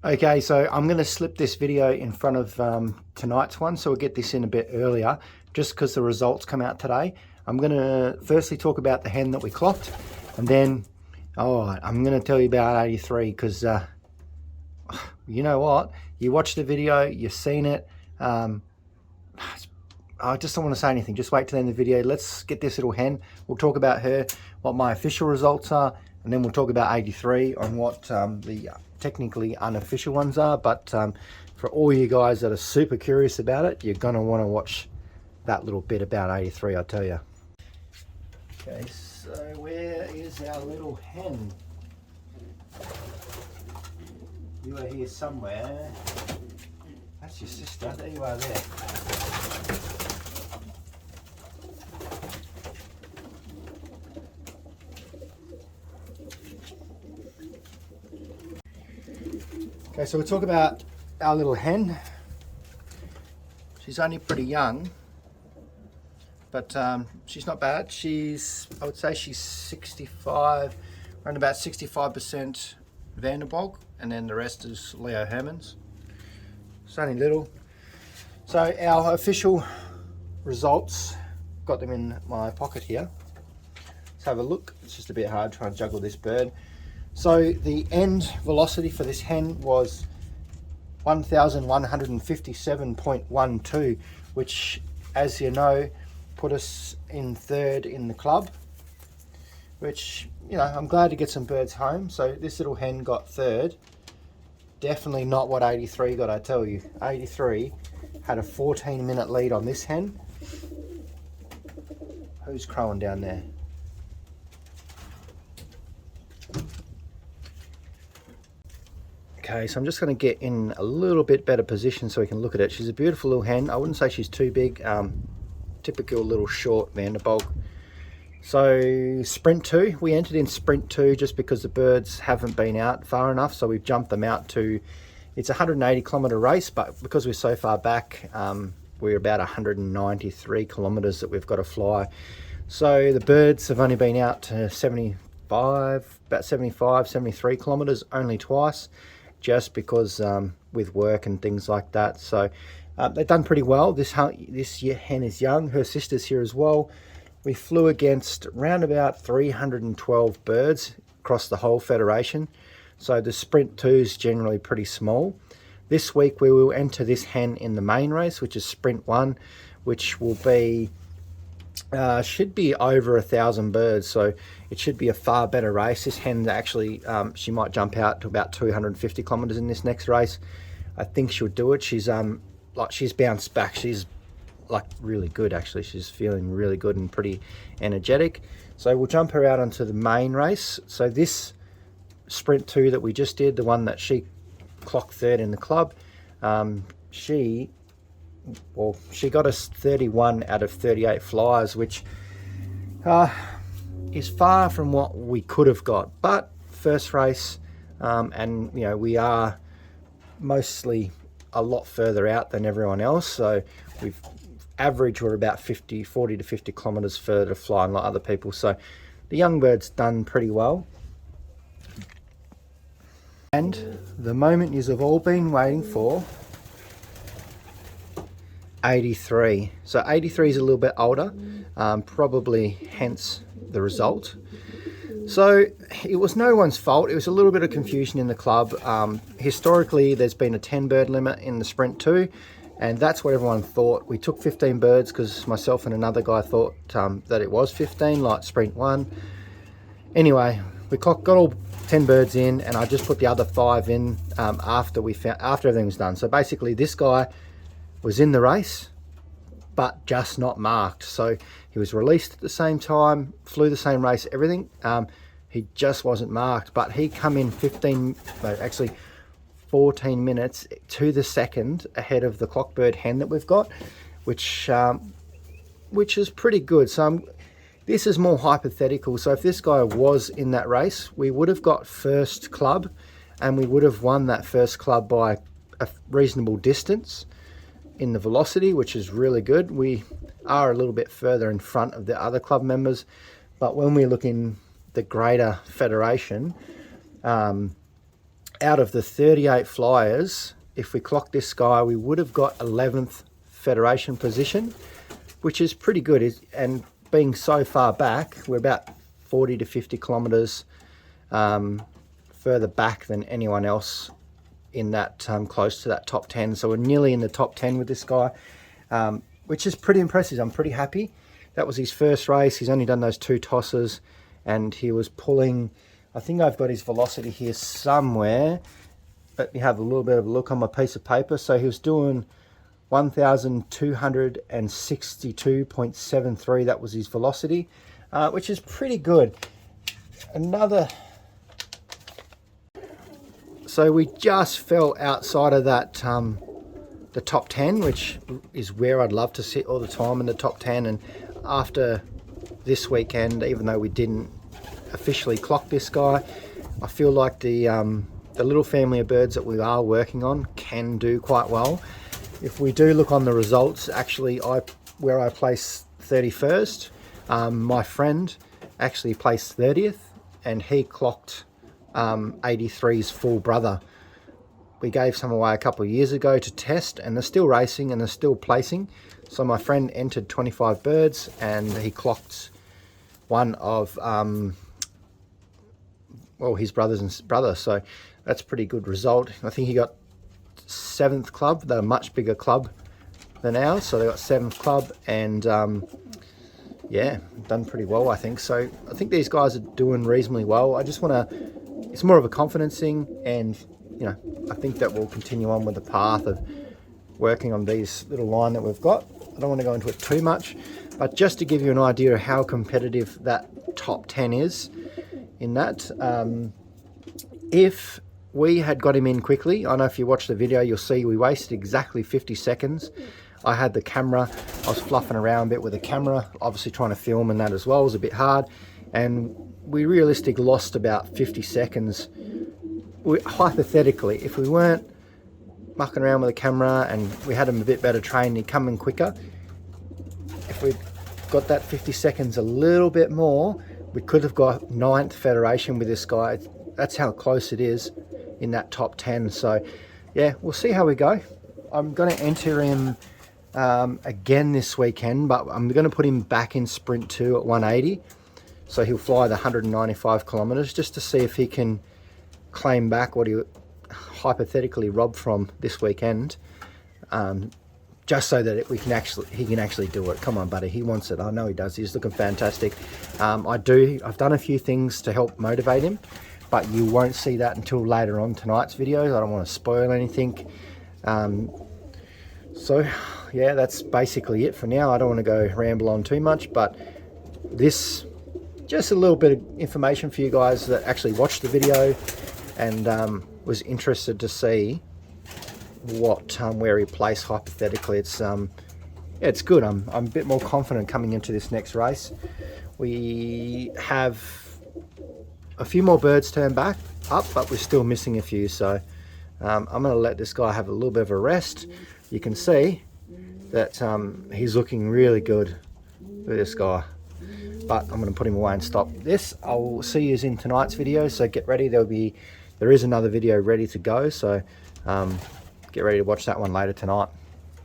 Okay, so I'm going to slip this video in front of tonight's one, so we'll get this in a bit earlier, just because the results come out today. I'm going to firstly talk about the hen that we clocked, and then I'm going to tell you about 83, because you know what? You watched the video, you've seen it. I just don't want to say anything. Just wait till the end of the video. Let's get this little hen. We'll talk about her, what my official results are, and then we'll talk about 83 on what the technically unofficial ones are. But for all you guys that are super curious about it, you're going to want to watch that little bit about 83, I tell you. Okay, so where is our little hen? You are here somewhere. That's your sister. There you are there. Okay, so we'll talk about our little hen. She's only pretty young, but she's not bad. I would say she's 65, around about 65% Bulck, and then the rest is Heremans. It's only little. So our official results, got them in my pocket here. Let's have a look. It's just a bit hard trying to juggle this bird. So the end velocity for this hen was 1,157.12, which, as you know, put us in third in the club, which, you know, I'm glad to get some birds home. So this little hen got third. Definitely not what 83 got, I tell you. 83 had a 14-minute lead on this hen. Who's crowing down there? Okay, so I'm just going to get in a little bit better position so we can look at it. She's a beautiful little hen. I wouldn't say she's too big. Typical little short Bulck. So sprint 2, we entered in sprint 2 just because the birds haven't been out far enough, so we've jumped them out to, it's a 180 kilometer race, but because we're so far back, we're about 193 kilometers that we've got to fly. So the birds have only been out to about 75, 73 kilometers, only twice, just because with work and things like that. So they've done pretty well. This hen is young. Her sister's here as well. We flew against around about 312 birds across the whole federation. So the sprint 2 is generally pretty small. This week we will enter this hen in the main race, which is sprint 1, which will be should be over 1,000 birds, so it should be a far better race. This hen actually, she might jump out to about 250 kilometers in this next race. I think she'll do it. She's she's bounced back. She's like really good, actually. She's feeling really good and pretty energetic. So we'll jump her out onto the main race. So this sprint 2 that we just did, the one that she clocked third in the club, she got us 31 out of 38 flyers, which is far from what we could have got. But first race, and you know, we are mostly a lot further out than everyone else, so we've average we're about 40 to 50 kilometers further to fly than like other people. So the young bird's done pretty well. And the moment you've all been waiting for, 83. So 83 is a little bit older, probably hence the result. So it was no one's fault. It was a little bit of confusion in the club. Historically, there's been a 10 bird limit in the sprint 2, and that's what everyone thought. We took 15 birds because myself and another guy thought that it was 15, like sprint 1. Anyway, we got all 10 birds in, and I just put the other 5 in after everything was done. So basically, this guy was in the race, but just not marked. So he was released at the same time, flew the same race, everything. He just wasn't marked, but he come in 14 minutes to the second ahead of the clockbird hen that we've got, which is pretty good. So this is more hypothetical. So if this guy was in that race, we would have got first club, and we would have won that first club by a reasonable distance in the velocity, which is really good. We are a little bit further in front of the other club members, but when we look in the greater federation, out of the 38 flyers, if we clocked this guy, we would have got 11th federation position, which is pretty good. And being so far back, we're about 40 to 50 kilometers further back than anyone else in that close to that top 10. So we're nearly in the top 10 with this guy, which is pretty impressive. I'm pretty happy. That was his first race. He's only done those 2 tosses, and he was pulling, I think I've got his velocity here somewhere. Let me have a little bit of a look on my piece of paper. So he was doing 1,262.73. That was his velocity, which is pretty good. So we just fell outside of that the top 10, which is where I'd love to sit all the time, in the top 10. And after this weekend, even though we didn't officially clock this guy, I feel like the little family of birds that we are working on can do quite well. If we do look on the results, actually where I placed 31st, my friend actually placed 30th, and he clocked 83's full brother. We gave some away a couple of years ago to test, and they're still racing and they're still placing. So my friend entered 25 birds, and he clocked one of his brother's brother. So that's a pretty good result. I think he got 7th club. They're a much bigger club than ours, so they got 7th club, and yeah, done pretty well, I think. So I think these guys are doing reasonably well. I just want to, it's more of a confidence thing, and I think that we'll continue on with the path of working on these little line that we've got. I don't want to go into it too much, but just to give you an idea of how competitive that top 10 is in that, if we had got him in quickly, I know if you watch the video, you'll see we wasted exactly 50 seconds. I had the camera, I was fluffing around a bit with the camera, obviously trying to film and that as well was a bit hard, and we realistically lost about 50 seconds. Hypothetically, if we weren't mucking around with the camera and we had him a bit better trained, he'd come in quicker. If we got that 50 seconds a little bit more, we could have got 9th federation with this guy. That's how close it is in that top 10. So yeah, we'll see how we go. I'm going to enter him again this weekend, but I'm going to put him back in sprint 2 at 180. So he'll fly the 195 kilometers just to see if he can claim back what he hypothetically robbed from this weekend, just so that he can actually do it. Come on, buddy, he wants it. I know he does. He's looking fantastic. I've done a few things to help motivate him, but you won't see that until later on tonight's videos. I don't want to spoil anything. So yeah, that's basically it for now. I don't want to go ramble on too much, but this just a little bit of information for you guys that actually watched the video and was interested to see where he placed hypothetically. It's yeah, it's good. I'm a bit more confident coming into this next race. We have a few more birds turned back up, but we're still missing a few, so I'm going to let this guy have a little bit of a rest. You can see that he's looking really good with this guy, but I'm going to put him away and stop this. I'll see you in tonight's video, so get ready. There is another video ready to go, so get ready to watch that one later tonight.